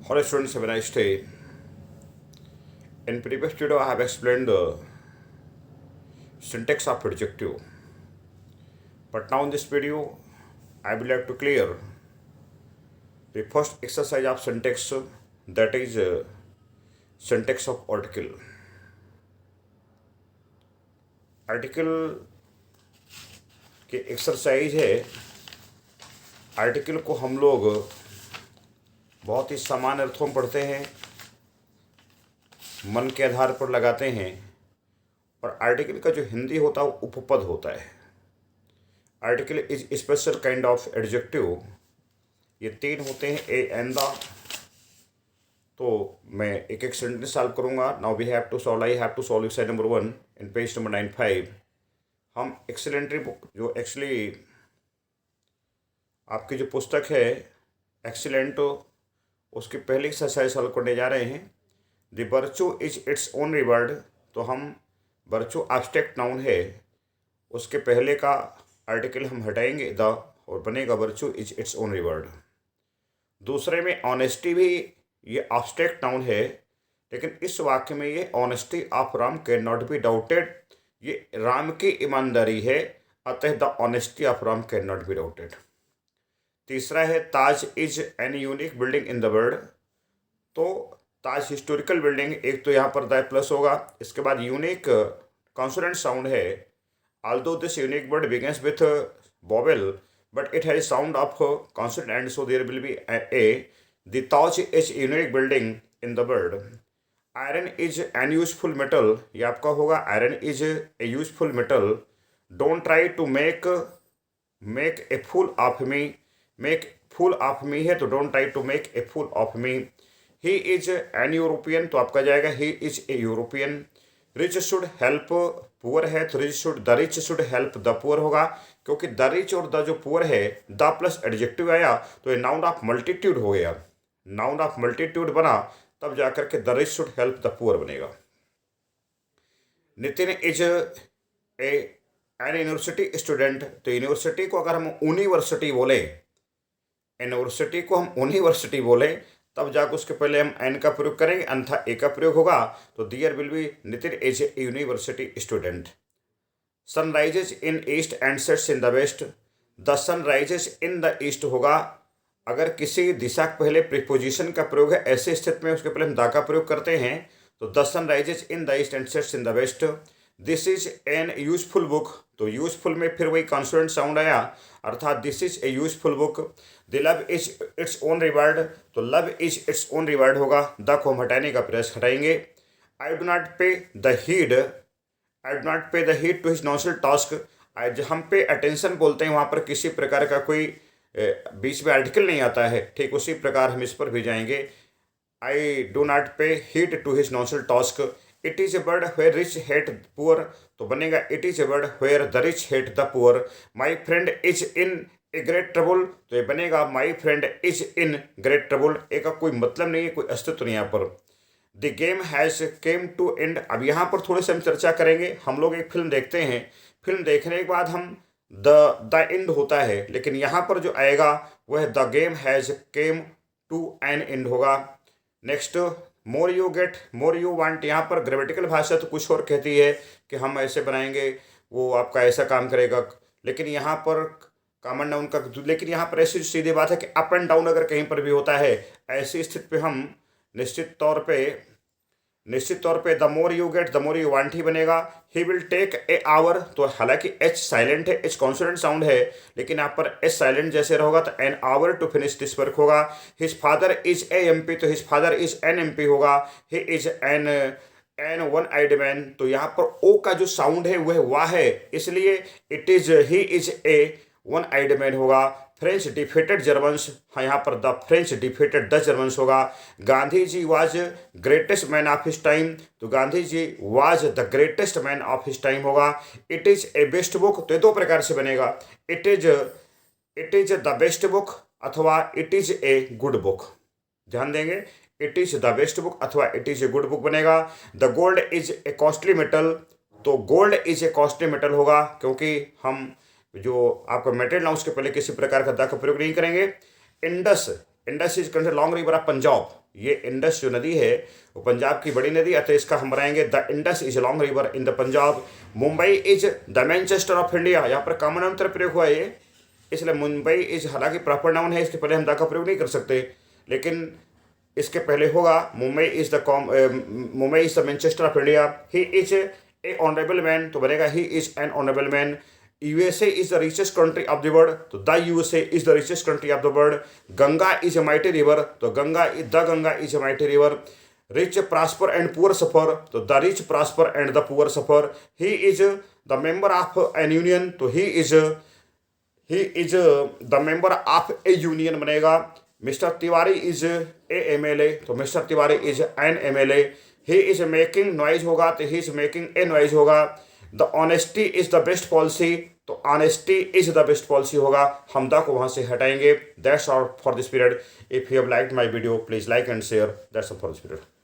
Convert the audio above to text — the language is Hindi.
Hello students, have a nice day. In previous video, I have explained the syntax of adjective. But now in this video, I would like to clear the first exercise of syntax, that is syntax of article. Article की एक्सरसाइज है। आर्टिकल को हम लोग बहुत ही सामान्य अर्थों में पढ़ते हैं, मन के आधार पर लगाते हैं, और आर्टिकल का जो हिंदी होता है वो उपपद होता है। Article is special kind of adjective. ये तीन होते हैं, ए एंड द। तो मैं एक एक सेंटेंस सॉल्व करूंगा। Now we have to solve, I have to solve exercise number 1 in page number 95। हम एक्सीलेंट्री बुक, जो एक्चुअली आपकी जो पुस्तक है एक्सीलेंट, उसकी पहली एक्सरसाइज सॉल्व करने जा रहे हैं। The virtue is its own revered. तो हम वर्चू एब्स्ट्रैक्ट नाउन है, उसके पहले का आर्टिकल हम हटाएंगे द, और बनेगा virtue is its own revered. दूसरे में ऑनेस्टी भी ये एब्स्ट्रैक्ट नाउन है, लेकिन इस वाक्य में ये honesty of Ram can not be doubted. ये राम की ईमानदारी है, अतः the honesty of Ram can not be doubted. तीसरा है Taj is an unique building in the world. तो ताज हिस्टोरिकल बिल्डिंग, एक तो यहाँ पर द प्लस होगा, इसके बाद यूनिक कॉन्सोनेंट साउंड है। although this unique word begins with vowel, but it has sound of consonant, and so there will be a. The Taj is a unique building in the world. Iron is an useful metal. ये आपका होगा, iron is a useful metal. Don't try to make a fool of me. Make fool of me है तो don't try to make a fool of me. He is an European, तो आपका जाएगा he is a European. Rich should help poor है तो the rich should help the poor होगा, क्योंकि द रिच और द जो पुअर है, द प्लस एडजेक्टिव आया तो ये नाउन ऑफ मल्टीट्यूड हो गया। नाउन ऑफ मल्टीट्यूड बना तब जाकर के the rich should help the poor बनेगा। Nitin is an university student. तो यूनिवर्सिटी को अगर हम यूनिवर्सिटी बोले, यूनिवर्सिटी को हम यूनिवर्सिटी बोले, तब जाकर उसके पहले हम एन का प्रयोग करेंगे, अन्यथा ए का प्रयोग होगा। तो there will be Nitin as a university student. Sun rises in east and sets in the west. The sun rises in the east होगा। अगर किसी दिशा के पहले प्रीपोजिशन का प्रयोग है, ऐसे स्थिति में उसके पहले हम दा का प्रयोग करते हैं। तो the sun rises in the east and sets in the west. This is an useful book. तो यूजफुल में फिर वही कॉन्सोनेंट साउंड आया, अर्थात this is a useful book. The love is its own reward. तो love is its own reward होगा, द को हम हटाने का प्रयास हटाएंगे। I do not pay the heed. I do not pay the heed to his normal task. आज हम पे अटेंशन बोलते हैं, वहाँ पर किसी प्रकार का कोई बीच में आर्टिकल नहीं आता है, ठीक उसी प्रकार हम इस पर भी जाएंगे। I do not pay heed to his normal task. It is a word where rich hate poor. तो बनेगा it is a word where the rich hate the poor. My friend is in a great trouble. तो ये बनेगा my friend is in great trouble. A का कोई मतलब नहीं है, कोई अस्तित्व नहीं यहाँ पर। The game has came to end. अब यहाँ पर थोड़े से हम चर्चा करेंगे। हम लोग एक फिल्म देखते हैं, फिल्म देखने के बाद हम द एंड होता है, लेकिन यहाँ पर जो आएगा वह the game has came to an end होगा। Next, more you get more you want. यहाँ पर ग्रामेटिकल भाषा तो कुछ और कहती है कि हम ऐसे बनाएंगे, वो आपका ऐसा काम करेगा, लेकिन यहाँ पर कॉमन नाउन का, लेकिन यहाँ पर ऐसी सीधी बात है कि अप एंड डाउन अगर कहीं पर भी होता है, ऐसी स्थिति पे हम निश्चित तौर पे the more you get the more you want ही बनेगा। He will take a hour. तो हालांकि एच साइलेंट है, एच कॉन्सोनेंट साउंड है, लेकिन यहाँ पर एच साइलेंट जैसे रहोगा तो an hour to finish this work होगा। His father is a M P. तो his father is an M P होगा। He is an one eyed man. तो यहाँ पर ओ का जो साउंड है वह वाह है, इसलिए it is he is a one eyed man होगा। French defeated Germans. हाँ, यहाँ पर the French defeated the Germans होगा। Gandhi ji was greatest man of his time. तो Gandhi ji was the greatest man of his time होगा। It is a best book. तो ये दो प्रकार से बनेगा, it is the best book अथवा it is a good book. ध्यान देंगे, it is the best book अथवा it is a good book बनेगा। The gold is a costly metal. तो gold is a costly metal होगा, क्योंकि हम जो आपका मेटेरियल नाउन के पहले किसी प्रकार का द का प्रयोग नहीं करेंगे। Indus is consider long river of Punjab. ये इंडस जो नदी है वो पंजाब की बड़ी नदी, अतः इसका हम बनाएंगे the Indus is long river in the Punjab. Mumbai is the Manchester of India, यहाँ पर कॉमन अंतर प्रयोग हुआ है, इसलिए मुंबई इज हालांकि प्रॉपर नाउन है, इसके पहले हम द का प्रयोग नहीं कर सकते, लेकिन इसके पहले होगा Mumbai is the Manchester of India. He is a honourable man, तो बनेगा he is an honourable man. USA is the richest country of the world, तो the USA is the richest country of the world. Ganga is a mighty river, तो Ganga is a mighty river. Rich prosper and poor suffer, तो the rich prosper and the poor suffer. He is the member of N union, तो he is the member of a union बनेगा। Mister Tiwari is a MLA, तो mister Tiwari is an MLA. He is making noise होगा, तो he is making a noise होगा। The honesty is the best policy, तो honesty is the best policy होगा, हम द को वहां से हटाएंगे। That's all for this period. If you have liked my video please like and share. That's all for this period.